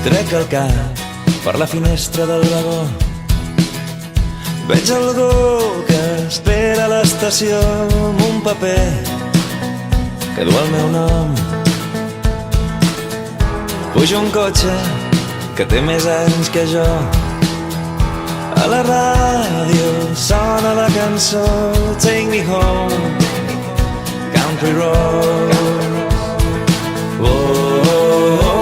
Trec el cap per la finestra del vagó. Veig algú que espera a l'estació amb un paper que du el meu nom. Puja un cotxe que té més anys que jo. A la ràdio sona la cançó Take Me Home, Country Road. Oh, oh, oh.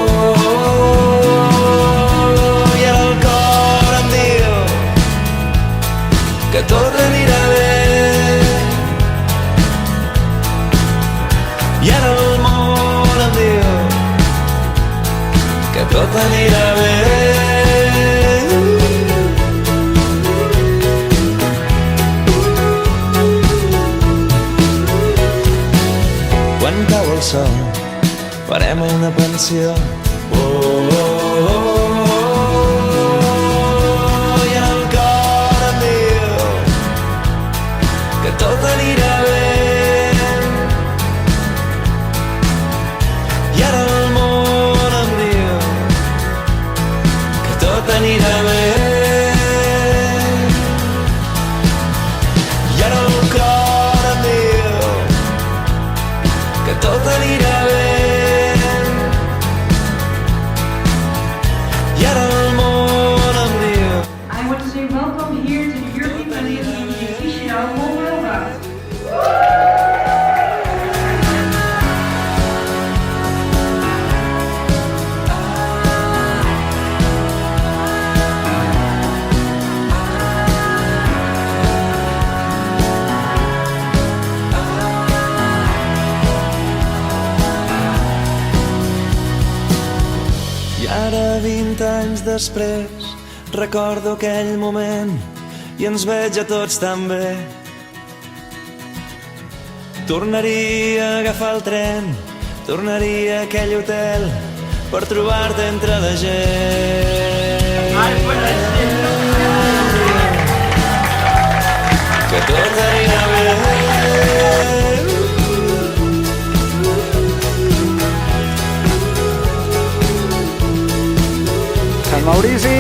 Que tot anirà bé. I ara el món em diu que tot anirà bé. Quan cau el sol farem una pensió. Oh, oh, oh. Tot anirà bé. I ara el món em diu que tot anirà bé. I ara el cor em diu que tot anirà bé. I ara el món em diu. I want to say welcome here to the European Community Official Mobile Bus. I ara, 20 anys després, recordo aquell moment i ens veig a tots tan bé. Tornaria a agafar el tren, tornaria a aquell hotel per trobar-te entre la gent. Que tot anirà bé. Sant Maurici!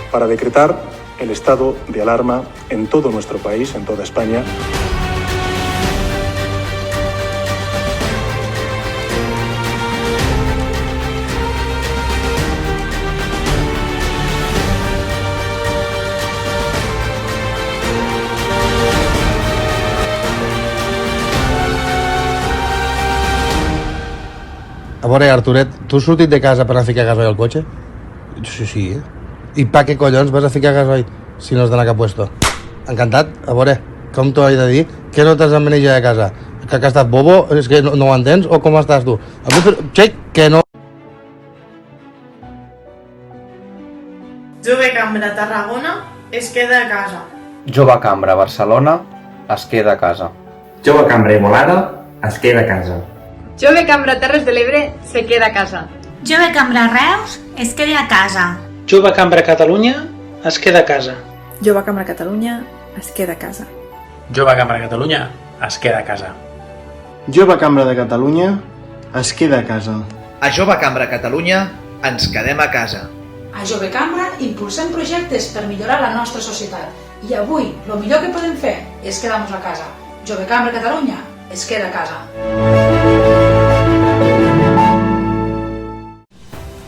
Para decretar el estado de alarma en todo nuestro país, en toda España. A veure, Arturet, tu has sortit de casa per anar a ficar gasoil al cotxe? Sí, eh? I pa què collons vas a ficar gasoil si no has d'anar a cap puesto? Encantat, a veure, com t'ho he de dir? Que no t'has d'emmenjar de casa? Que has estat bobo? És que no ho entens? O com estàs tu? Xec, que no... Jove Cambra Tarragona es queda a casa. Jove Cambra Barcelona es queda a casa. Jove Cambra Igualada es queda a casa. Jove Cambra Terres de l'Ebre se queda a casa. Jove Cambra Reus es queda a casa. Jove Cambra Catalunya es queda a casa. Jove Cambra Catalunya es queda a casa. Jove Cambra Catalunya es queda a casa. Jove Cambra de Catalunya es queda a casa. A Jove Cambra Catalunya ens quedem a casa. A Jove Cambra impulsem projectes per millorar la nostra societat i avui el millor que podem fer és quedar-nos a casa. Jove Cambra Catalunya es queda a casa.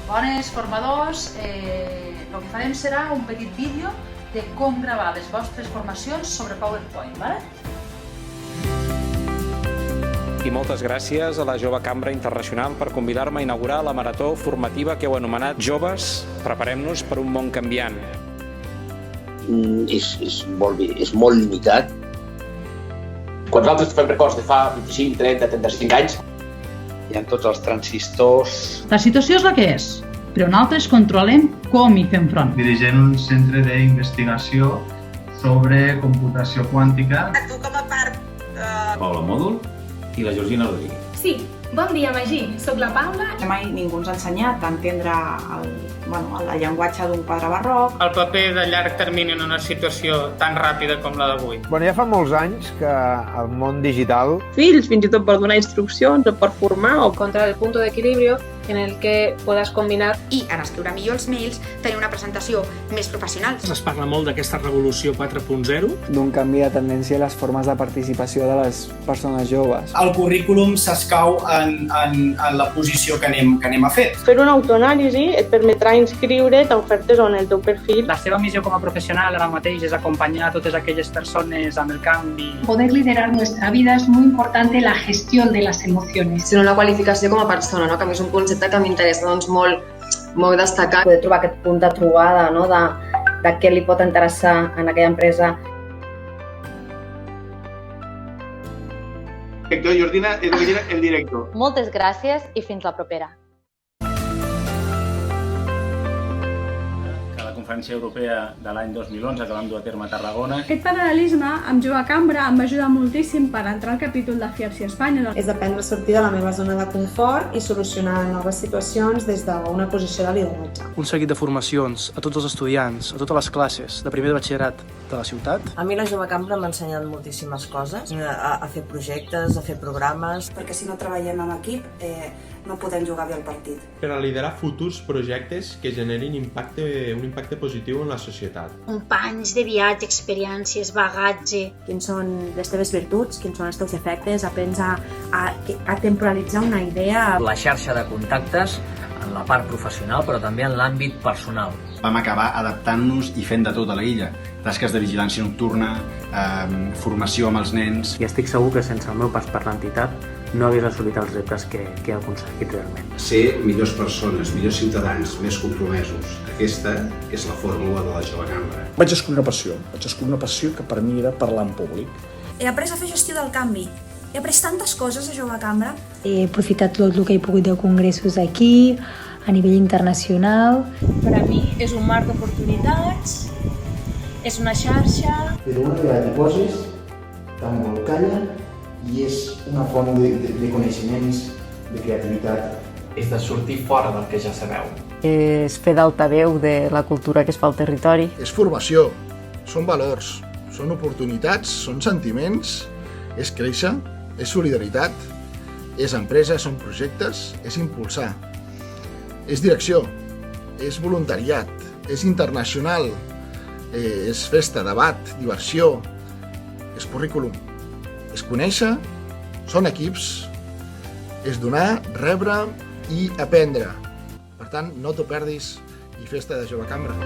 Bones formadors, el que farem serà un petit vídeo de com gravar les vostres formacions sobre PowerPoint, ¿vale? I moltes gràcies a la Jove Cambra Internacional per convidar-me a inaugurar la marató formativa que heu anomenat Joves, preparem-nos per un món canviant. És molt limitat. Quan nosaltres fem records de fa 25, 30, 35 anys, Hi ha tots els transistors. La situació és la que és, però nosaltres controlem com hi fem front. Dirigent un centre d'investigació sobre computació quàntica. Tu com a part... Paula Mòdul i la Georgina Rodríguez. Sí, bon dia, Magí. Soc la Paula. Mai ningú ens ha ensenyat a entendre el llenguatge d'un quadre barroc. El paper de llarg termini en una situació tan ràpida com la d'avui. Bueno, ja fa molts anys que el món digital... Fills, fins i tot per donar instruccions o per formar o contra el punt d'equilibri en el que puedas combinar. I en escriure millor els mails, tenir una presentació més professional. Es parla molt d'aquesta revolució 4.0. D'un canvi de tendència a les formes de participació de les persones joves. El currículum s'escau en la posició que anem a fer. Fer una autoanàlisi et permetrà inscriure't a ofertes on el teu perfil... La seva missió com a professional ara mateix és acompanyar totes aquelles persones amb el canvi. Poder liderar nuestra vida es muy importante la gestión de las emociones. Sinó la qualificació com a persona, no? Que a mi és un concepte que m'interessa molt destacar. Poder trobar aquest punt de trobada, no? de què li pot interessar en aquella empresa. Georgina, el director. Moltes gràcies i fins la propera. A la Conferència Europea de l'any 2011 que vam dur a terme a Tarragona. Aquest paral·lelisme amb Jove Cambra em va ajudar moltíssim per entrar al capítol de FIARSI Espanya. És aprendre a sortir de la meva zona de confort i solucionar noves situacions des d'una posició de lideratge. Un seguit de formacions a tots els estudiants, a totes les classes de primer de batxillerat de la ciutat. A mi la Jove Cambra m'ha ensenyat moltíssimes coses, a fer projectes, a fer programes. Perquè si no treballem en equip, no podem jugar bé el partit. Per a liderar futurs projectes que generin un impacte positiu en la societat. Companys de viatge, experiències, bagatge. Quins són les teves virtuts, quins són els teus defectes, aprens a temporalitzar una idea. La xarxa de contactes en la part professional però també en l'àmbit personal. Vam acabar adaptant-nos i fent de tot a la illa. Tasques de vigilància nocturna, formació amb els nens... I estic segur que sense el meu pas per l'entitat no hagués assolit els reptes que he aconseguit realment. Ser millors persones, millors ciutadans, més compromesos. Aquesta és la fórmula de la Jove Cambra. Vaig descobrir una passió que per mi era parlar en públic. He après a fer gestió del canvi. He après tantes coses a Jove Cambra. He aprofitat tot el que he pogut de congressos aquí, a nivell internacional. Per a mi és un mar d'oportunitats, és una xarxa... Però una vegada t'hi poses, t'embolcalla i és una font de coneixements, de creativitat. És de sortir fora del que ja sabeu. És fer d'altaveu de la cultura que es fa al territori. És formació, són valors, són oportunitats, són sentiments, és créixer, és solidaritat, és empresa, són projectes, és impulsar, és direcció, és voluntariat, és internacional, és festa, debat, diversió, és currículum, és conèixer, són equips, és donar, rebre i aprendre. Per tant, no t'ho perdis i festa de Jove Cambra.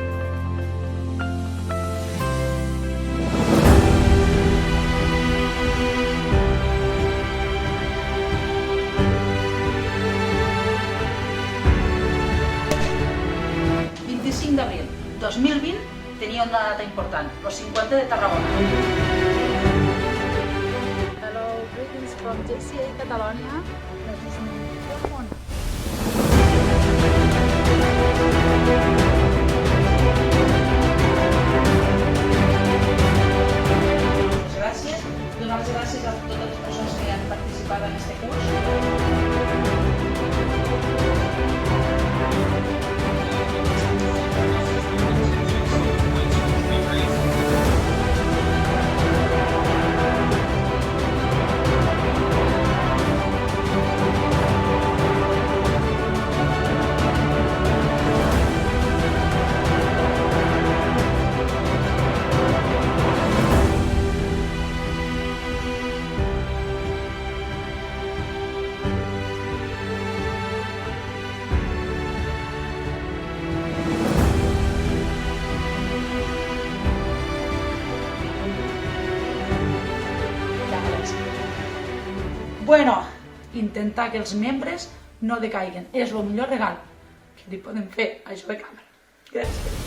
D'abril 2020 tenia una data important, los 50 de Tarragona. Hello, greetings from JCA Catalonia. Gràcies. Donar les gràcies a totes les persones que han participat en aquest curs. Bueno, intentar que els membres no decaiguen. És el millor regal que li podem fer a Jove Cambra. Gràcies.